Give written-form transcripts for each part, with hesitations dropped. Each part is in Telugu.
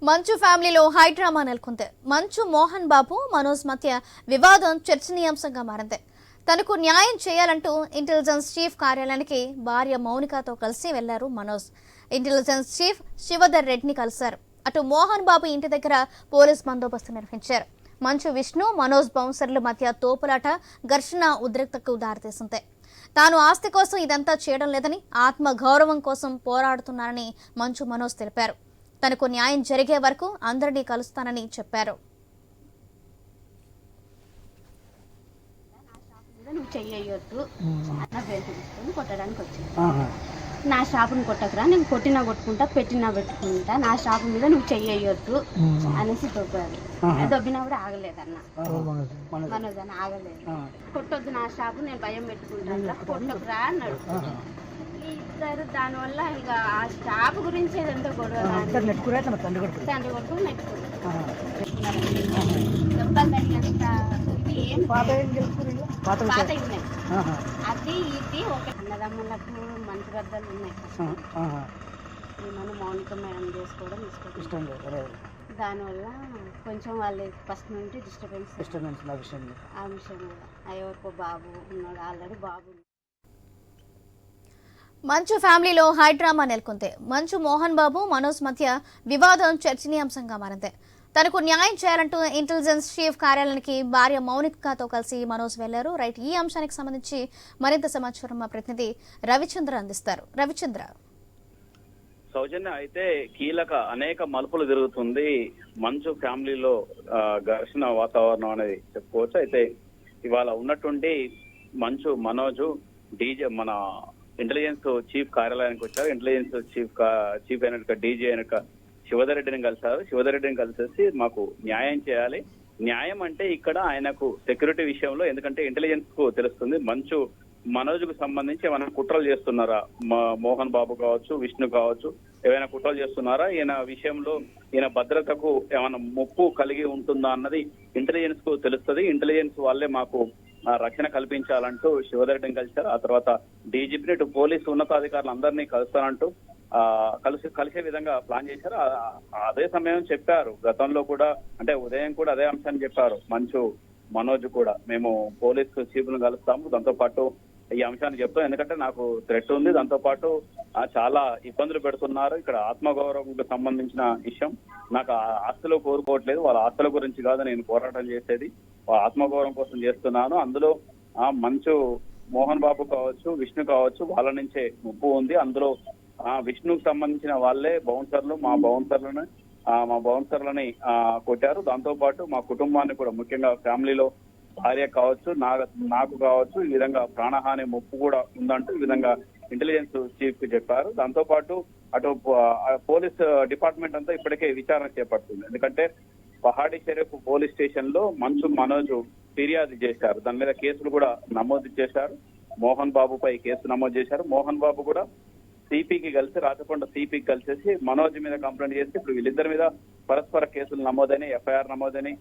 మంచు ఫ్యామిలీలో హై డ్రామా నెలకొంది. మంచు మోహన్ బాబు మనోజ్ మధ్య వివాదం చర్చనీయాంశంగా మారింది. తనకు న్యాయం చేయాలంటూ ఇంటెలిజెన్స్ చీఫ్ కార్యాలయానికి భార్య మౌనికతో కలిసి వెళ్లారు మనోజ్. ఇంటెలిజెన్స్ చీఫ్ శివధర్ రెడ్డిని కలిశారు. అటు మోహన్ బాబు ఇంటి దగ్గర పోలీస్ బందోబస్తు నిర్వహించారు. మంచు విష్ణు మనోజ్ బౌన్సర్ల మధ్య తోపులాట ఘర్షణ ఉద్రిక్తతకు దారితీసింది. తాను ఆస్తి కోసం ఇదంతా చేయడం లేదని, ఆత్మ గౌరవం కోసం పోరాడుతున్నానని మంచు మనోజ్ తెలిపారు. తనకు న్యాయం జరిగే వరకు అందరినీ కలుస్తానని చెప్పారు. నా షాపుని కొట్టకురా, నేను కొట్టినా కొట్టుకుంటా, పెట్టినా పెట్టుకుంటా, నా షాపు మీద నువ్వు చెయ్యొద్దు అనేసి దొబ్బారు. దొబ్బినా కూడా ఆగలేదన్న మనోజ్ అని ఆగలేదు. కొట్టొద్దు నా షాపు, నేను భయం పెట్టుకుంటా, కొట్టకురా అన్నాడు. ఇద్దరు దానివల్ల ఇక ఆ షాపు గురించి ఏదంతా గొడవ తండ్రి కొడుకు అది ఇది ఒక అన్నదమ్ములకు మంచి బద్దలు ఉన్నాయి. మనం మౌనిక మేడం చేసుకోవడం ఇష్టం లేదు. దానివల్ల కొంచెం వాళ్ళు ఫస్ట్ నుండి డిస్టర్బెన్స్ ఆ విషయం అయ్యో బాబు ఉన్నాడు, ఆల్రెడీ బాబు. మంచు ఫ్యామిలీలో హై డ్రామా నెలకొంది. మంచు మోహన్ బాబు మనోజ్ మధ్య వివాదం చర్చనీయాంశంగా మారింది. తనకు న్యాయం చేయాలంటూ ఇంటెలిజెన్స్ చీఫ్ కార్యాలయానికి భార్య మౌనికతో కలిసి మనోజ్ వెళ్లారు. రైట్, ఈ అంశానికి సంబంధించి మరింత సమాచారం మా ప్రతినిధి రవిచంద్ర అందిస్తారు. రవిచంద్ర. సౌజన్య, అయితే కీలక అనేక మలుపులు జరుగుతుంది మంచు ఫ్యామిలీలో. ఘర్షణ వాతావరణం అనేది చెప్పుకోవచ్చు. అయితే ఇవాళ ఉన్నటువంటి మంచు మనోజు డీజే మన ఇంటెలిజెన్స్ చీఫ్ కార్యాలయానికి వచ్చారు. ఇంటెలిజెన్స్ చీఫ్ అయిన డీజీ అయిన శివధర్ రెడ్డిని కలిశారు. శివధర్ రెడ్డిని కలిసేసి మాకు న్యాయం చేయాలి. న్యాయం అంటే ఇక్కడ ఆయనకు సెక్యూరిటీ విషయంలో, ఎందుకంటే ఇంటెలిజెన్స్ కు తెలుస్తుంది మంచు మనోజ్ కు సంబంధించి ఏమైనా కుట్రలు చేస్తున్నారా, మోహన్ బాబు కావచ్చు, విష్ణు కావచ్చు, ఏమైనా కుట్రలు చేస్తున్నారా, ఈయన విషయంలో ఈయన భద్రతకు ఏమైనా ముప్పు కలిగి ఉంటుందా అన్నది ఇంటెలిజెన్స్ కు తెలుస్తుంది. ఇంటెలిజెన్స్ వాళ్ళే మాకు రక్షణ కల్పించాలంటూ శివధర్ రెడ్డిని కలిశారు. ఆ తర్వాత డీజీపీ ఇటు పోలీసు ఉన్నతాధికారులు అందరినీ కలుస్తానంటూ కలిసే విధంగా ప్లాన్ చేశారు. అదే సమయం చెప్పారు, గతంలో కూడా అంటే ఉదయం కూడా అదే అంశాన్ని చెప్పారు మంచు మనోజ్ కూడా, మేము పోలీసు చీఫ్ను కలుస్తాము, దాంతో పాటు ఈ అంశాన్ని చెప్తాం, ఎందుకంటే నాకు థ్రెట్ ఉంది, దాంతో పాటు చాలా ఇబ్బందులు పెడుతున్నారు, ఇక్కడ ఆత్మగౌరవంకు సంబంధించిన విషయం, నాకు ఆస్తులు కోరుకోవట్లేదు, వాళ్ళ ఆస్తుల గురించి కాదు నేను పోరాటం చేసేది, వాళ్ళ ఆత్మగౌరవం కోసం చేస్తున్నాను, అందులో మంచు మోహన్ బాబు కావచ్చు, విష్ణు కావచ్చు, వాళ్ళ నుంచే ముప్పు ఉంది, అందులో విష్ణుకు సంబంధించిన వాళ్ళే బౌన్సర్లు, మా బౌన్సర్లని కొట్టారు, దాంతో పాటు మా కుటుంబాన్ని కూడా, ముఖ్యంగా ఫ్యామిలీలో భార్య కావచ్చు, నాకు కావచ్చు, ఈ విధంగా ప్రాణహాని ముప్పు కూడా ఉందంటూ ఈ విధంగా ఇంటెలిజెన్స్ చీఫ్ కి చెప్పారు. దాంతో పాటు అటు పోలీస్ డిపార్ట్మెంట్ అంతా ఇప్పటికే విచారణ చేపడుతుంది, ఎందుకంటే పహాడీ షరీఫ్ పోలీస్ స్టేషన్ లో మంచు మనోజ్ ఫిర్యాదు చేశారు, దాని మీద కేసులు కూడా నమోదు చేశారు, మోహన్ బాబుపై కేసు నమోదు చేశారు. మోహన్ బాబు కూడా సిపికి కలిసి, రాచకొండ సిపికి కలిసేసి మనోజ్ మీద కంప్లైంట్ చేసి ఇప్పుడు వీళ్ళిద్దరి మీద పరస్పర కేసులు నమోదని, ఎఫ్ఐఆర్ నమోదని,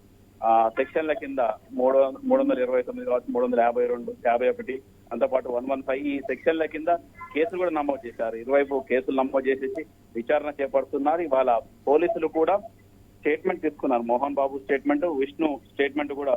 సెక్షన్ల కింద 329 కావచ్చు, 352, 51, అంతో పాటు 115 ఈ సెక్షన్ల కింద కేసులు కూడా నమోదు చేశారు. ఇరువైపు కేసులు నమోదు చేసేసి విచారణ చేపడుతున్నారు. ఇవాళ పోలీసులు కూడా స్టేట్మెంట్ తీసుకున్నారు, మోహన్ బాబు స్టేట్మెంట్, విష్ణు స్టేట్మెంట్ కూడా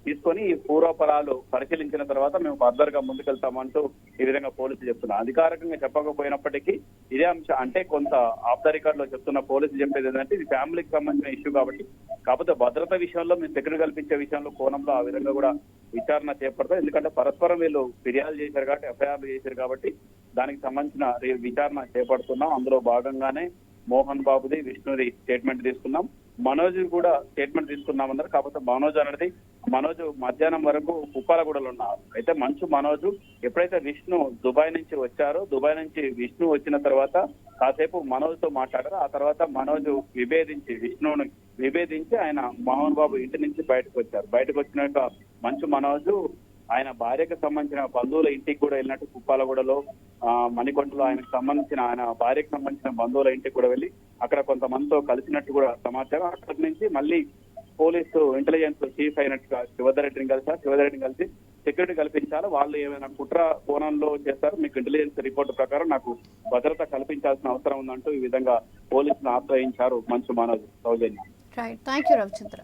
తీసుకొని ఈ పూర్వపరాలు పరిశీలించిన తర్వాత మేము ఫర్దర్ గా ముందుకెళ్తామంటూ ఈ విధంగా పోలీసులు చెప్తున్నారు. అధికారికంగా చెప్పకపోయినప్పటికీ ఇదే అంశం, అంటే కొంత ఆఫ్ ద రికార్డ్ లో చెప్తున్న పోలీసులు చెప్పేది ఏంటంటే ఇది ఫ్యామిలీకి సంబంధించిన ఇష్యూ కాబట్టి, కాకపోతే భద్రత విషయంలో మేము సెక్యూరిటీ కల్పించే విషయంలో కోణంలో ఆ విధంగా కూడా విచారణ చేపడతాం, ఎందుకంటే పరస్పరం వీళ్ళు ఫిర్యాదు చేశారు కాబట్టి, ఎఫ్ఐఆర్లు చేశారు కాబట్టి దానికి సంబంధించిన విచారణ చేపడుతున్నాం. అందులో భాగంగానే మోహన్ బాబుది, విష్ణుది స్టేట్మెంట్ తీసుకున్నాం, మనోజ్ కూడా స్టేట్మెంట్ తీసుకున్నామన్నారు. కాకపోతే మనోజ్ మధ్యాహ్నం వరకు ఉప్పాలగూడలో ఉన్నారు. అయితే మంచు మనోజ్ ఎప్పుడైతే విష్ణు దుబాయ్ నుంచి వచ్చారో, దుబాయ్ నుంచి విష్ణు వచ్చిన తర్వాత కాసేపు మనోజ్ తో మాట్లాడారు. ఆ తర్వాత మనోజ్ విష్ణువుని విభేదించి ఆయన మోహన్ బాబు ఇంటి నుంచి బయటకు వచ్చారు. బయటకు వచ్చినాక మంచు మనోజ్ ఆయన భార్యకు సంబంధించిన బంధువుల ఇంటికి కూడా వెళ్ళినట్టు, కుప్పాలగూడలో మణికొండలో ఆయన భార్యకు సంబంధించిన బంధువుల ఇంటికి కూడా వెళ్ళి అక్కడ కొంతమందితో కలిసినట్టు కూడా సమాచారం. అక్కడి నుంచి మళ్ళీ పోలీసు ఇంటెలిజెన్స్ చీఫ్ అయినట్టుగా శివధర్ రెడ్డిని కలిసి సెక్యూరిటీ కల్పించాలి. వాళ్ళు ఏమైనా కుట్ర కోణంలో చేస్తారు, మీకు ఇంటెలిజెన్స్ రిపోర్ట్ ప్రకారం నాకు భద్రత కల్పించాల్సిన అవసరం ఉందంటూ ఈ విధంగా పోలీసులు ఆశ్రయించారు Manchu Manoj. Soujanya. Right, thank you Ravichandra.